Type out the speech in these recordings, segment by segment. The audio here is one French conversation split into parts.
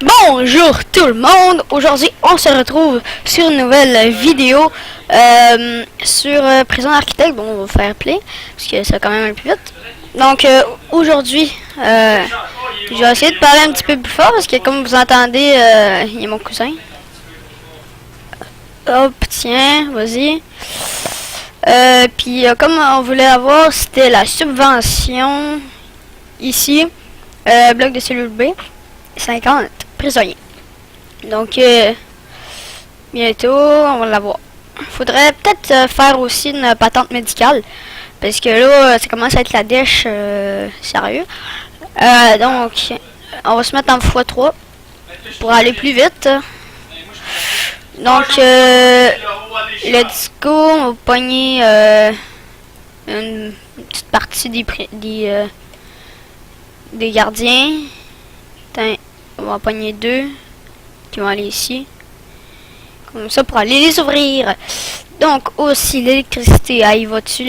Bonjour tout le monde, aujourd'hui on se retrouve sur une nouvelle vidéo sur Prison Architect. Bon, on va faire play parce que ça va quand même un peu plus vite. Donc aujourd'hui je vais essayer de parler un petit peu plus fort parce que comme vous entendez il y a mon cousin. Hop, tiens, vas-y. Puis comme on voulait avoir, c'était la subvention ici, bloc de cellule B, 50 prisonniers. Donc bientôt on va l'avoir. Faudrait peut-être faire aussi une patente médicale parce que là ça commence à être la dèche sérieux. Donc on va se mettre en x3 pour aller plus vite. Donc let's go, on va pogner une petite partie des gardiens. Attends, on va en pogner deux qui vont aller ici. Comme ça pour aller les ouvrir. Donc aussi l'électricité. Ah, il va dessus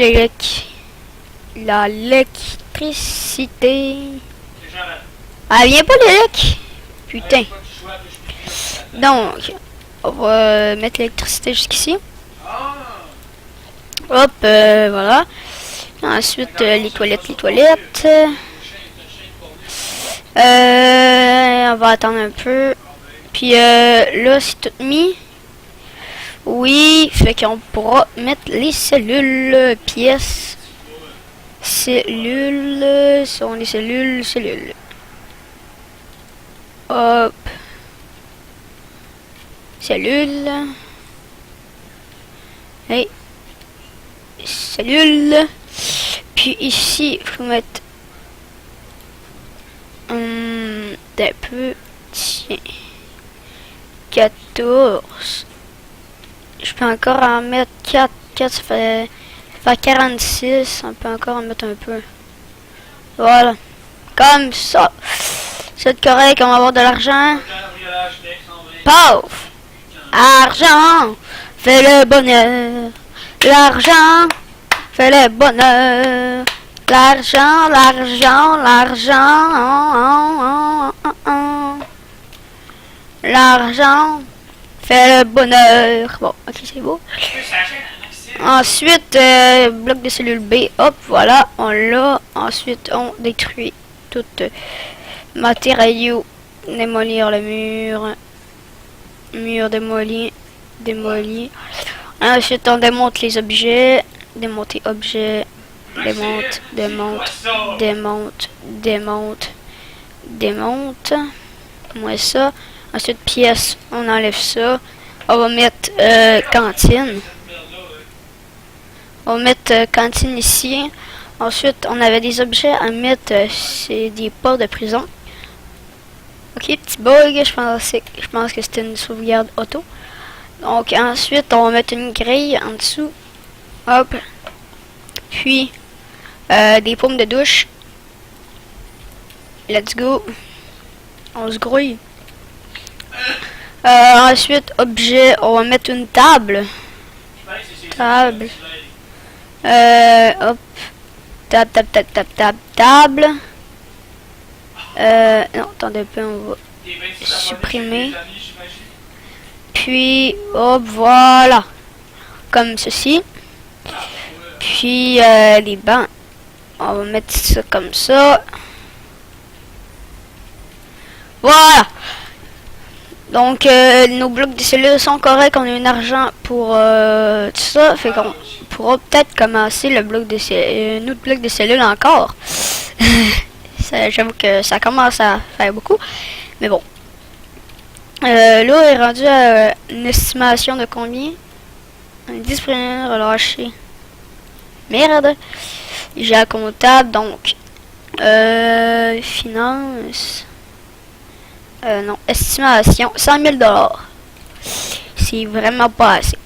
l'électricité. Ah, vient pas l'élec. Putain. Donc on va mettre l'électricité jusqu'ici. Hop, voilà. Ensuite les toilettes. On va attendre un peu. Puis là c'est tout mis. Oui, fait qu'on pourra mettre les cellules, pièces, cellules, sont les cellules. Hop. Cellules. Et cellules. Puis ici, il faut mettre un peu, tiens, 14. Je peux encore en mettre 4. 4 ça fait 46. On peut encore en mettre un peu. Voilà. Comme ça. C'est correct, on va avoir de l'argent. Paf! Argent fait le bonheur. L'argent fait le bonheur. L'argent. L'argent fait le bonheur. Bon, ok, c'est beau. Ensuite, bloc de cellule B. Hop, voilà, on l'a. Ensuite, on détruit tout matériaux. Démolir le mur. Mur démoli. Ensuite, on démonte les objets. Démonter objet. Démonte. Moi ça. Ensuite, pièces, on enlève ça. On va mettre cantine. On va mettre cantine ici. Ensuite, on avait des objets à mettre. C'est des portes de prison. Ok, petit bug. Je pense que c'était une sauvegarde auto. Donc, ensuite, on va mettre une grille en dessous. Hop. Puis, des paumes de douche. Let's go. On se grouille. Ensuite, objet, on va mettre une table. Hop. Table. Non, attendez un peu, on va supprimer. Puis, hop, voilà. Comme ceci. Puis, les bancs. On va mettre ça comme ça. Voilà. Donc, nos blocs de cellules sont corrects. On a un argent pour tout ça. Fait qu'on pourra peut-être commencer le bloc de un autre bloc de cellules encore. J'avoue que ça commence à faire beaucoup. Mais bon. Là, on est rendu à une estimation de combien? 10 prisonniers relâchés. Merde. J'ai un comptable, donc. Finance. Non, estimation, 100 000 $. C'est vraiment pas assez.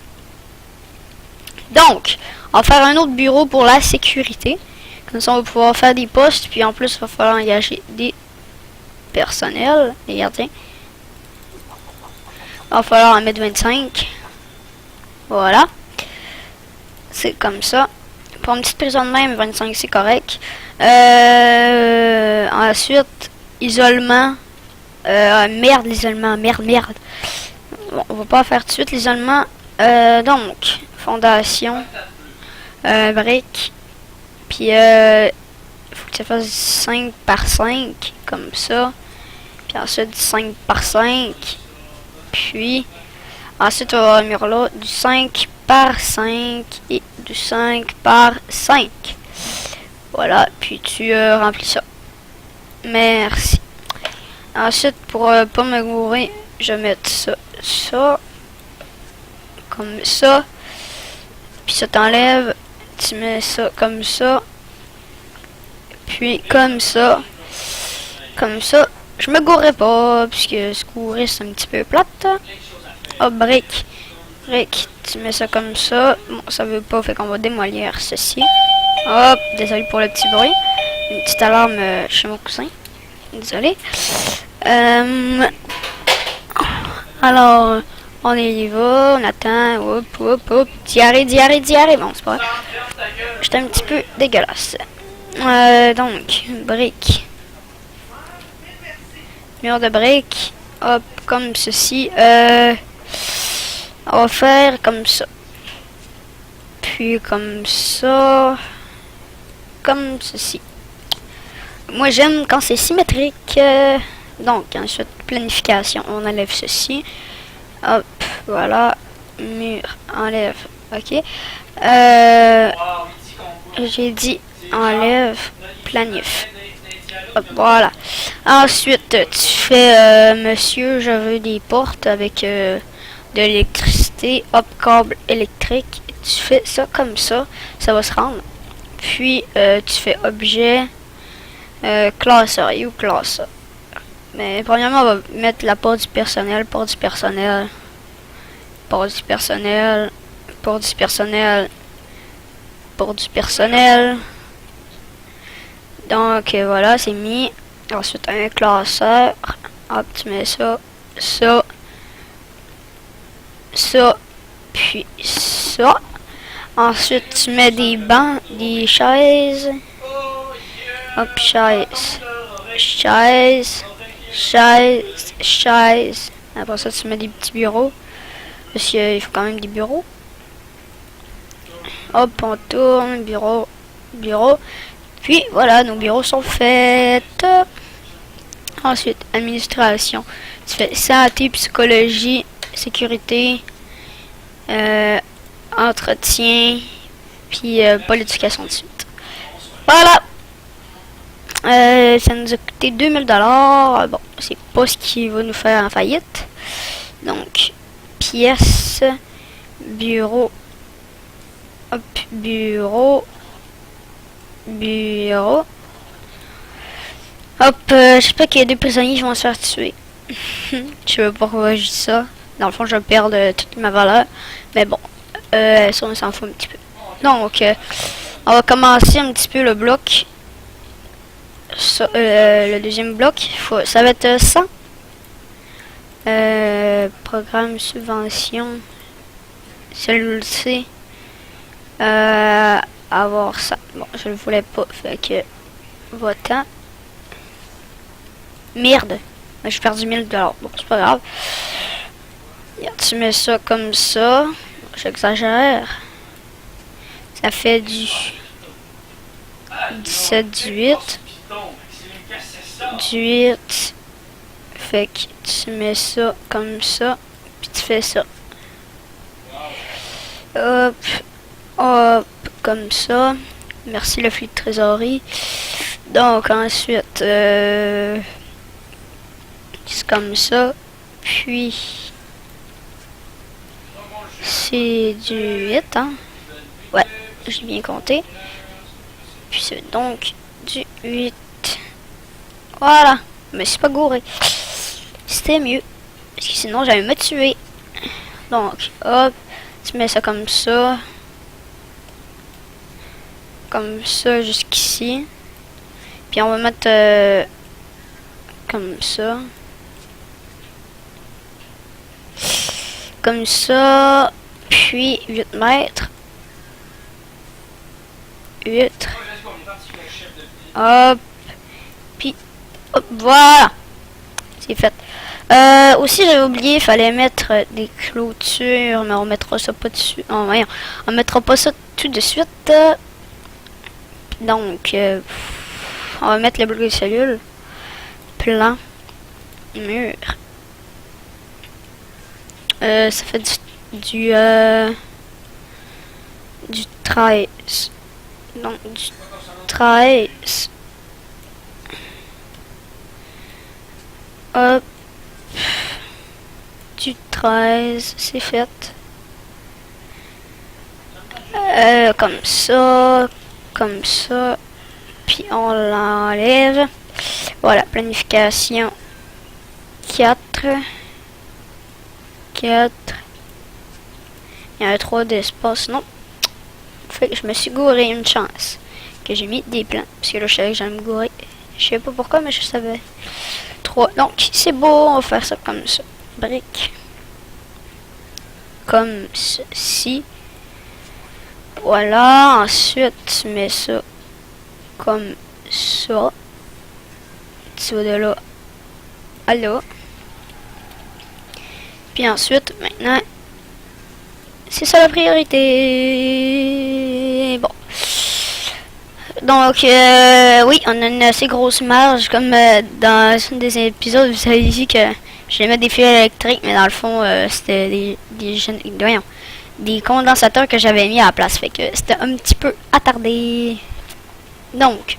Donc, on va faire un autre bureau pour la sécurité. Comme ça, on va pouvoir faire des postes. Puis en plus, il va falloir engager des personnels, des gardiens. Il va falloir en mettre 25. Voilà. C'est comme ça. Pour une petite prison de même, 25 c'est correct. Ensuite, isolement. Merde, l'isolement. Merde, merde. Bon, on va pas faire tout de suite l'isolement. Donc, fondation. Brique. Puis, faut que ça fasse 5 par 5. Comme ça. Puis ensuite, 5 par 5. Puis, ensuite, on va avoir le mur là. Du 5 par 5. Et du 5 par 5. Voilà. Puis, tu remplis ça. Merci. Ensuite, pour pas me gourer, je vais mettre ça, comme ça. Puis ça t'enlève, tu mets ça comme ça. Puis comme ça. Comme ça. Je me gourerai pas, puisque se gourer c'est un petit peu plate. Hop, brique. Brique, tu mets ça comme ça. Bon, ça veut pas, fait qu'on va démolir ceci. Hop, désolé pour le petit bruit. Une petite alarme chez mon cousin. Désolé. Alors, on y va, on attend. Hop, hop, hop. Diarrhée, diarrhée, diarrhée. Bon, c'est pas grave. J'étais un petit peu dégueulasse. Donc, brique. Mur de brique. Hop, comme ceci. On va faire comme ça. Puis comme ça. Comme ceci. Moi, j'aime quand c'est symétrique. Donc, ensuite, planification. On enlève ceci. Hop, voilà. Mur, enlève. Ok. J'ai dit enlève, planif. Hop, voilà. Ensuite, tu fais, monsieur, je veux des portes avec de l'électricité. Hop, câble électrique. Tu fais ça comme ça. Ça va se rendre. Puis, tu fais objet. Classeur, et où classeur? Mais premièrement, on va mettre la porte du personnel, porte du personnel, porte du personnel, porte du personnel, porte du personnel. Donc voilà, c'est mis. Ensuite, un classeur. Hop, tu mets ça, ça, ça, puis ça. Ensuite, tu mets des bancs, des chaises. Hop, chaise, chaise, chaise, chaise. Après ça, tu mets des petits bureaux. Parce qu'il faut quand même des bureaux. Hop, on tourne, bureau, bureau. Puis voilà, nos bureaux sont faits. Ensuite, administration. Tu fais santé, psychologie, sécurité, entretien, puis pas l'éducation de suite. Voilà. Ça nous a coûté 2000 $. Bon, c'est pas ce qui va nous faire en faillite. Donc, pièce, bureau, hop, bureau, bureau. Hop, j'espère qu'il y a des prisonniers qui vont se faire tuer. Je sais pas pourquoi je dis ça. Dans le fond, je vais perdre toute ma valeur. Mais bon, ça, on s'en fout un petit peu. Donc, on va commencer un petit peu le bloc. Ça, le deuxième bloc, ça va être 100. Programme subvention. Cellule C. Avoir ça. Bon, je le voulais pas. Fait que votant. Merde. J'ai perdu 1000 $. Bon, c'est pas grave. Tu mets ça comme ça. J'exagère. Ça fait du 17, 18. 18. Fait que tu mets ça comme ça. Puis tu fais ça. Hop. Hop. Comme ça. Merci le flux de trésorerie. Donc ensuite. C'est comme ça. Puis. C'est du 8, hein? Ouais, j'ai bien compté. Puis c'est donc du 8. Voilà. Mais c'est pas gouré. C'était mieux. Parce que sinon j'allais me tuer. Donc, hop. Tu mets ça comme ça. Comme ça jusqu'ici. Puis on va mettre comme ça. Comme ça. Puis 8 mètres. 8. Hop. Puis hop, voilà. C'est fait. Aussi, j'avais oublié, il fallait mettre des clôtures, mais on mettra ça pas dessus. Oh, voyons, on mettra pas ça tout de suite. Donc, on va mettre le bloc de cellule. Plan. Mur. Ça fait du 13. Donc, du 13. Hop. Du 13, c'est fait. Comme ça. Comme ça. Puis on l'enlève. Voilà, planification. 4. 4. Il y a un 3 d'espace, non. Fait que je me suis gouré, une chance. Que j'ai mis des plans. Parce que là, je savais que j'allais me gourer. Je sais pas pourquoi, mais je savais. 3. Donc, c'est beau, on va faire ça comme ça. Brique. Comme ceci. Voilà. Ensuite, tu mets ça comme ça. Tu vas de là à là. Puis ensuite, maintenant, c'est ça la priorité. Bon. Donc, oui, on a une assez grosse marge. Comme dans un des épisodes, vous avez dit que je vais mettre des fils électriques, mais dans le fond, c'était des condensateurs que j'avais mis à la place. Fait que c'était un petit peu attardé. Donc,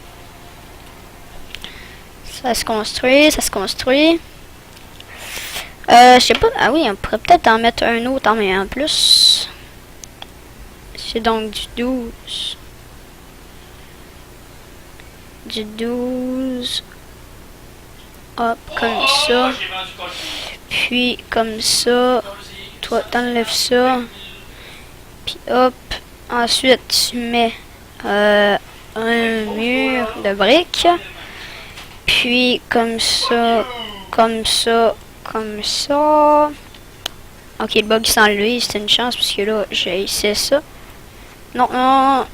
ça se construit, ça se construit. Je sais pas. Ah oui, on pourrait peut-être en mettre un autre en plus. C'est donc du 12. Du 12. Hop, comme ça. Puis, comme ça. Toi, t'enlèves ça. Puis, hop. Ensuite, tu mets un mur de briques. Puis, comme ça. Comme ça. Comme ça. Ok, le bug s'est enlevé. C'était une chance parce que là, j'ai essayé ça. Non, non.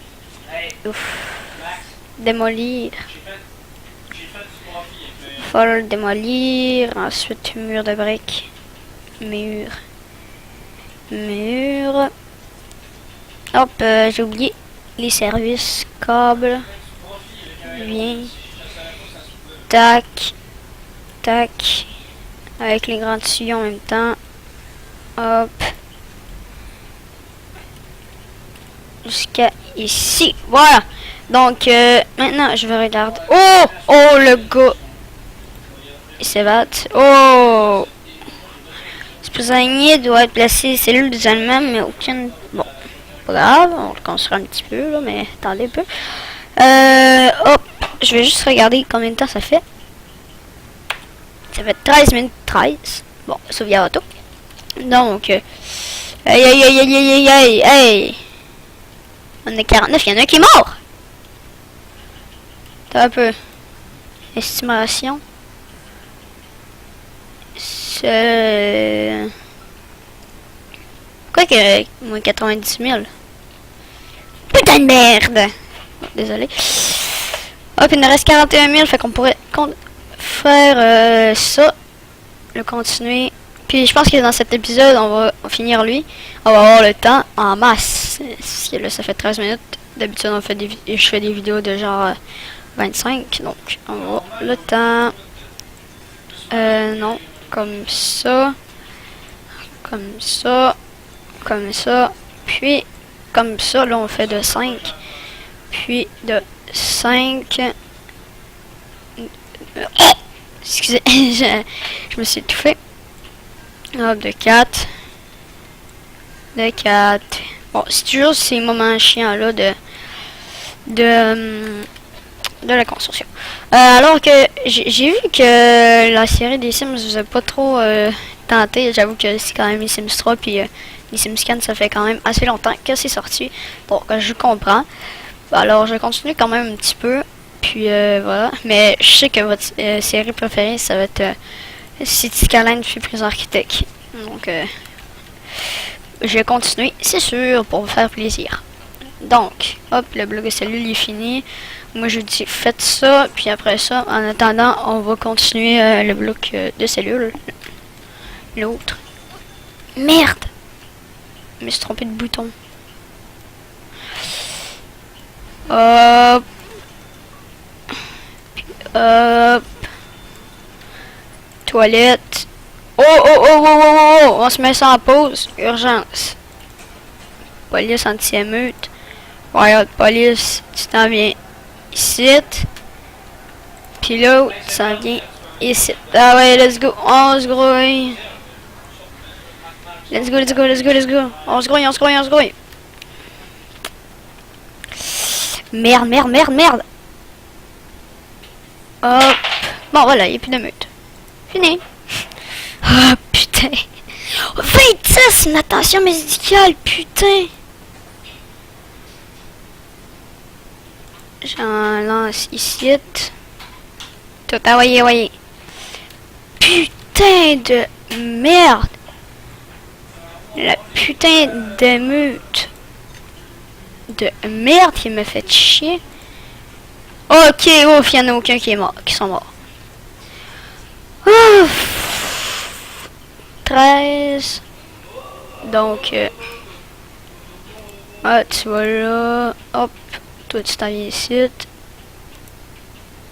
Ouf. Démolir. Il faut le démolir. Ensuite, mur de briques. Mur. Mur. Hop, j'ai oublié les services. Câble. Bien. Tac. Tac. Avec les grands tuyaux en même temps. Hop. Jusqu'à ici. Voilà. Donc, maintenant, je vais regarder. Oh! Oh, le gars! Il s'évade. Oh! Ce prisonnier doit être placé cellules des Allemands, mais aucune... Bon, pas grave. On le construit un petit peu, là, mais attendez un peu. Hop. Je vais juste regarder combien de temps ça fait. Ça fait 13 minutes 13. Bon, sauvegarde auto. Donc, aïe, aïe, aïe, aïe, aïe, aïe, aïe. On est 49, il y en a un qui est mort. T'as un peu. Estimation. C'est... Quoi que... moins 90 000. Putain de merde. Bon, désolé. Hop, il nous reste 41 000, fait qu'on pourrait faire ça. Le continuer. Puis je pense que dans cet épisode, on va finir lui. On va avoir le temps en masse. Parce que là, ça fait 13 minutes. D'habitude, je fais des vidéos de genre 25. Donc, on va avoir le temps. Non. Comme ça. Comme ça. Comme ça. Puis, comme ça. Là, on fait de 5. Puis, de 5. Excusez, je me suis étouffé. Hop, de 4. De 4. Bon, c'est toujours ces moments chiants là de la construction. Alors que j'ai vu que la série des Sims vous a pas trop tenté. J'avoue que c'est quand même les Sims 3 puis les Sims 4, ça fait quand même assez longtemps que c'est sorti. Donc je comprends. Alors je continue quand même un petit peu. Puis voilà. Mais je sais que votre série préférée, ça va être City Skyline puis Prison Architect. Donc je vais continuer, c'est sûr, pour vous faire plaisir. Donc, hop, le bloc de cellule est fini. Moi je dis faites ça, puis après ça, en attendant, on va continuer le bloc de cellules. L'autre. Merde! Je me suis trompé de bouton. Hop. Hop. Toilette. Oh, oh, oh, oh, oh, oh, oh, on se met ça en pause. Urgence. Police anti-émeute. Wild Police, tu t'en viens ici. Puis l'autre, tu t'en viens ici. Ah ouais, let's go. On se grouille. Let's go, let's go, let's go, let's go. On se grouille, on se grouille, on se grouille. Merde, merde, merde, merde. Hop. Bon, voilà, il n'y a plus de meute. Fini. Ah, putain. 26, une attention médicale, putain. J'en lance ici. Tout envoyé, voyez. Putain de merde. La putain de meute de merde qui me fait chier. Ok, ouf, il n'y en a aucun qui est mort, qui sont morts. Ouf. 13. Donc, ah, tu vas là. Hop. Toi, tu t'en viens ici.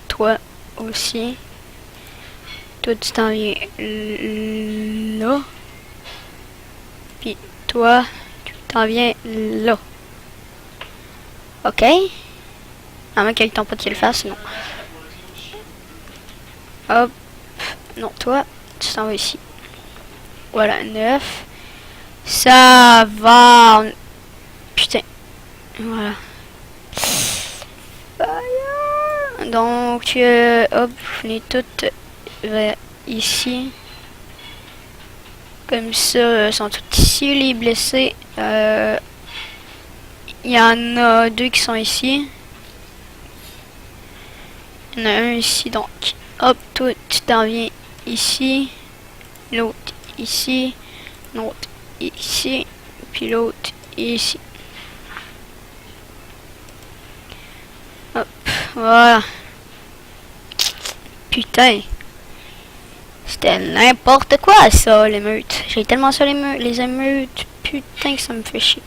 Toi aussi. Toi, tu t'en viens là. Puis toi, tu t'en viens là. Ok? À moins qu'il t'en pas qu'il le fasse, non. Hop. Non, toi, tu t'en vas ici. Voilà, 9. Ça va. Putain. Voilà. Donc, hop, venez toutes vers ici. Comme ça, sont toutes ici, les blessés. Il y en a 2 qui sont ici. Il y en a un ici, donc. Hop, toi, tu t'en viens ici. L'autre ici. L'autre ici. Puis l'autre ici. Hop, voilà. Putain. C'était n'importe quoi ça, l'émeute. J'ai tellement ça les émeutes. Putain que ça me fait chier.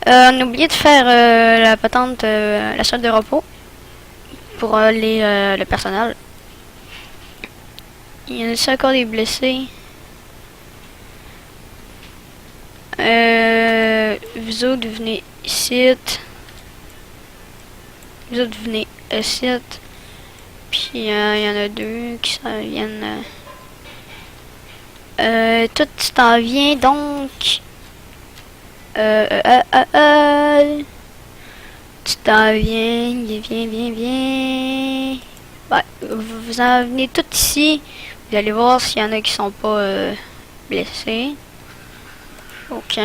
On a oublié de faire la patente, la salle de repos. Pour le personnel. Il y en a aussi encore des blessés. Vous autres venez ici. Vous autres venez ici. Puis il y en a 2 qui s'en viennent. Toi tu t'en viens donc. Tu t'en viens. Ouais, vous en venez tous ici. Vous allez voir s'il y en a qui sont pas blessés. Ok.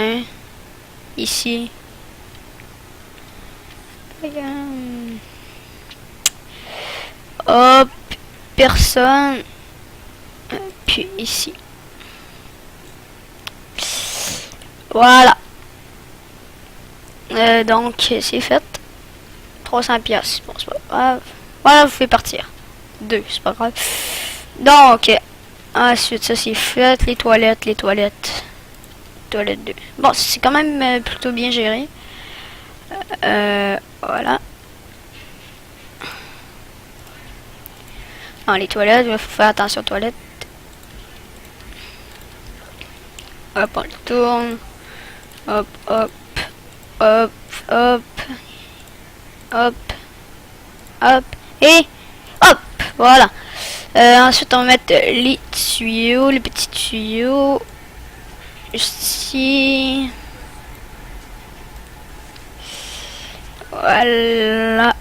Ici. Hop. Personne. Puis ici. Voilà. Donc, c'est fait. 300 pièces. Bon, c'est pas grave. Voilà, vous pouvez partir. 2, c'est pas grave. Donc, ensuite, ça c'est fait. Les toilettes. Toilette 2. Bon, c'est quand même plutôt bien géré. Voilà. Dans les toilettes, il faut faire attention aux toilettes. Hop, on le tourne. Hop, hop. Hop, hop. Hop. Hop. Et hop. Voilà. Ensuite, on va mettre les tuyaux, les petits tuyaux. Juste ici. Voilà.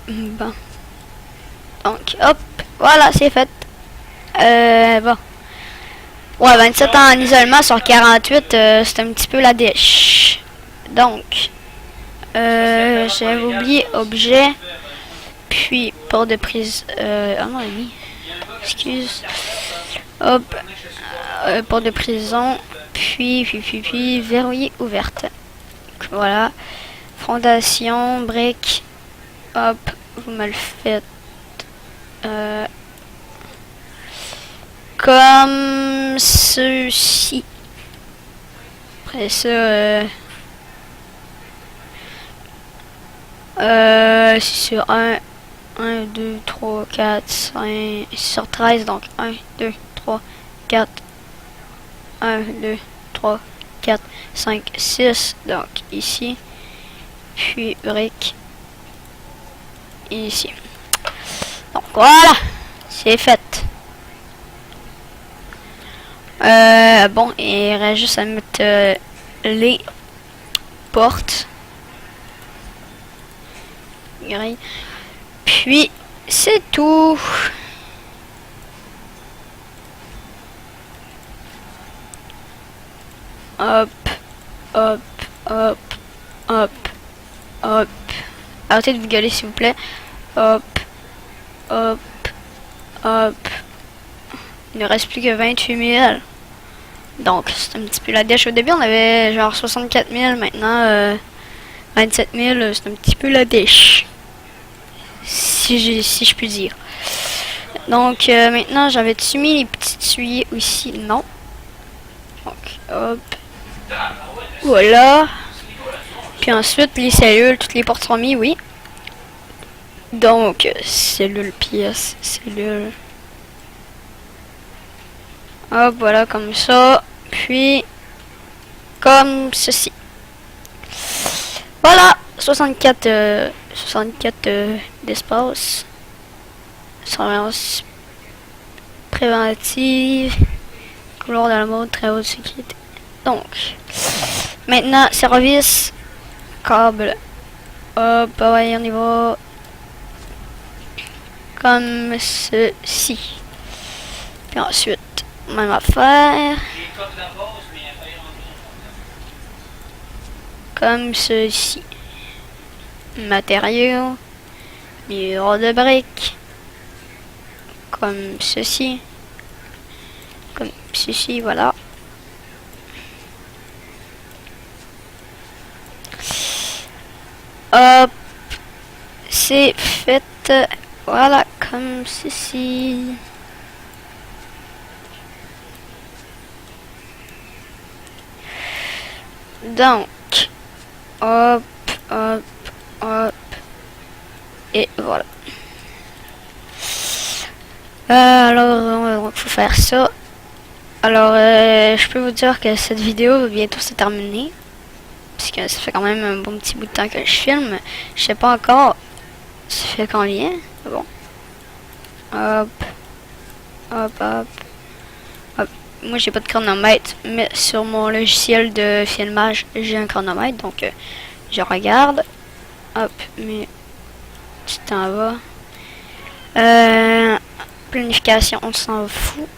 Bon. Donc, hop. Voilà, c'est fait. Bon. Ouais, 27 en isolement sur 48, c'est un petit peu la dèche. Donc, j'avais oublié objet. Puis, port de prise. Ah non, oui. Excuse. Hop. Port de prison. Puis, verrouillée ouverte. Donc, voilà. Fondation, brique. Hop, vous me le faites. Comme ceci. Après ça, c'est sur 1, 2, 3, 4, 5, sur 13, donc 1, 2, 3, 4, 1, 2, 3, 4, 5, 6, donc ici, puis brique, ici. Donc voilà, c'est fait. Bon, il reste juste à mettre les portes. Gris. Puis, c'est tout. Hop, hop, hop, hop, hop. Arrêtez de vous gueuler, s'il vous plaît. Hop, hop, hop. Il ne reste plus que 28 000. Donc, c'est un petit peu la dèche. Au début, on avait genre 64 000. Maintenant, 27 000. C'est un petit peu la dèche. Si je puis dire. Donc, maintenant, j'avais-tu mis les petits tuyaux ici? Non. Donc, hop. Voilà. Puis ensuite, les cellules, toutes les portes sont mises, oui. Donc, cellule, pièce, cellule. Hop, voilà, comme ça. Puis, comme ceci. Voilà, 64 d'espace. Surveillance préventive. Couloir de la mode, très haute sécurité. Donc, maintenant, service, câble. Hop, ouais, on y va. Comme ceci. Puis ensuite, même affaire. Comme ceci. Matériaux. Mur de briques. Comme ceci. Comme ceci, voilà. Hop. C'est fait. Voilà, comme ceci. Donc, hop, hop, hop, et voilà. Alors, il faut faire ça. Alors, je peux vous dire que cette vidéo va bientôt se terminer. Parce que ça fait quand même un bon petit bout de temps que je filme. Je sais pas encore. Ça fait combien? Bon. Hop. Hop, hop. Hop. Moi, j'ai pas de chronomètre. Mais sur mon logiciel de filmage, j'ai un chronomètre. Donc, je regarde. Hop. Mais tu t'en vas. Planification, on s'en fout.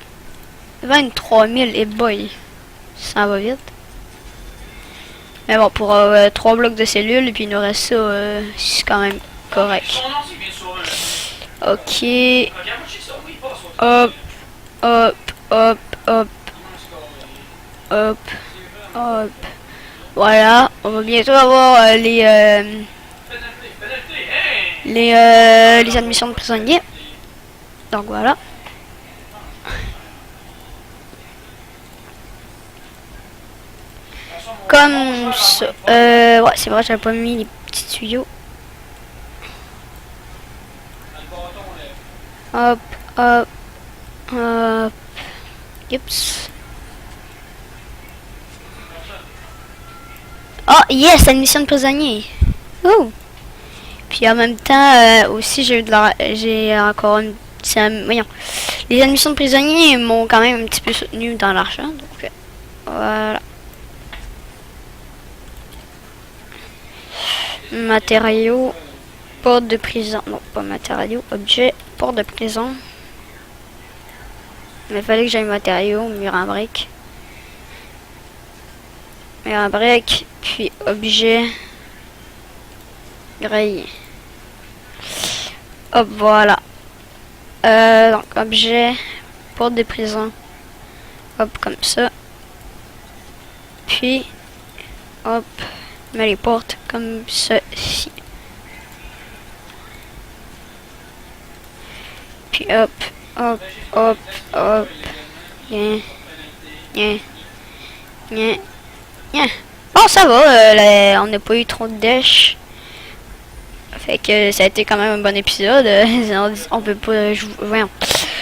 23 000 et boy. Ça va vite. Mais bon, pour 3 blocs de cellules, et puis il nous reste ça, c'est quand même correct. Ok. Hop, hop, hop, hop. Hop, hop. Voilà, on va bientôt avoir les admissions de prisonniers. Donc voilà. Comme ça. Ouais, c'est vrai, j'avais pas mis les petits tuyaux. Hop, hop, hop. Oups. Oh, yes, admission de prisonnier. Oh. Puis en même temps, aussi, j'ai encore une... Voyons. Les admissions de prisonniers m'ont quand même un petit peu soutenu dans l'argent. Donc, voilà. Matériaux, porte de prison. Non, pas matériaux, objet, porte de prison. Mais il fallait que j'aille matériaux, mur en brique. Mur en brique, puis objet, grille. Hop, voilà. Donc, objet, porte de prison. Hop, comme ça. Puis, hop, on met les portes comme ceci. Puis hop, hop, hop, hop. Bien. Bien. Bien. Bien. Bon, ça va, on n'a pas eu trop de dèche. Fait que ça a été quand même un bon épisode. On peut pas jouer. Voyons.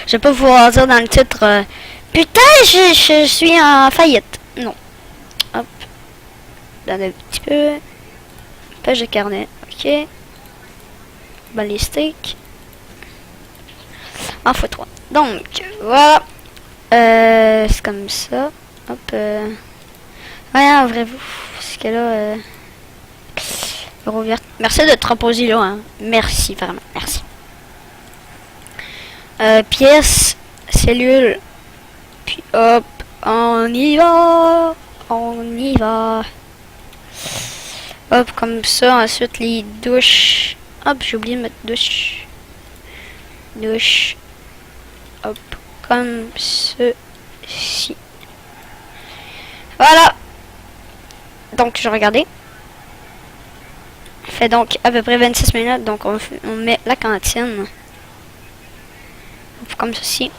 Je vais pas pouvoir dire dans le titre putain, je suis en faillite. Non. Hop. Donne un petit peu. Page de carnet. Ok. Balistique. En x3. Donc, voilà. C'est comme ça. Hop. Ouais, ouvrez-vous. Parce que là. Merci de te reposer là. Hein. Merci, vraiment. Merci. Pièce. Cellule. Puis hop. On y va. On y va. Hop, comme ça. Ensuite, les douches. Hop, j'ai oublié de mettre douche. Douche. Hop, comme ceci. Voilà. Donc, je regardais. Fait donc à peu près 26 minutes. Donc, on met la cantine. Hop, comme ceci.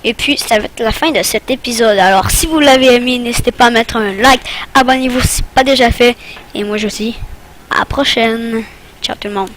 Et puis, ça va être la fin de cet épisode. Alors, si vous l'avez aimé, n'hésitez pas à mettre un like. Abonnez-vous si ce n'est pas déjà fait. Et moi, je vous dis à la prochaine. Ciao tout le monde.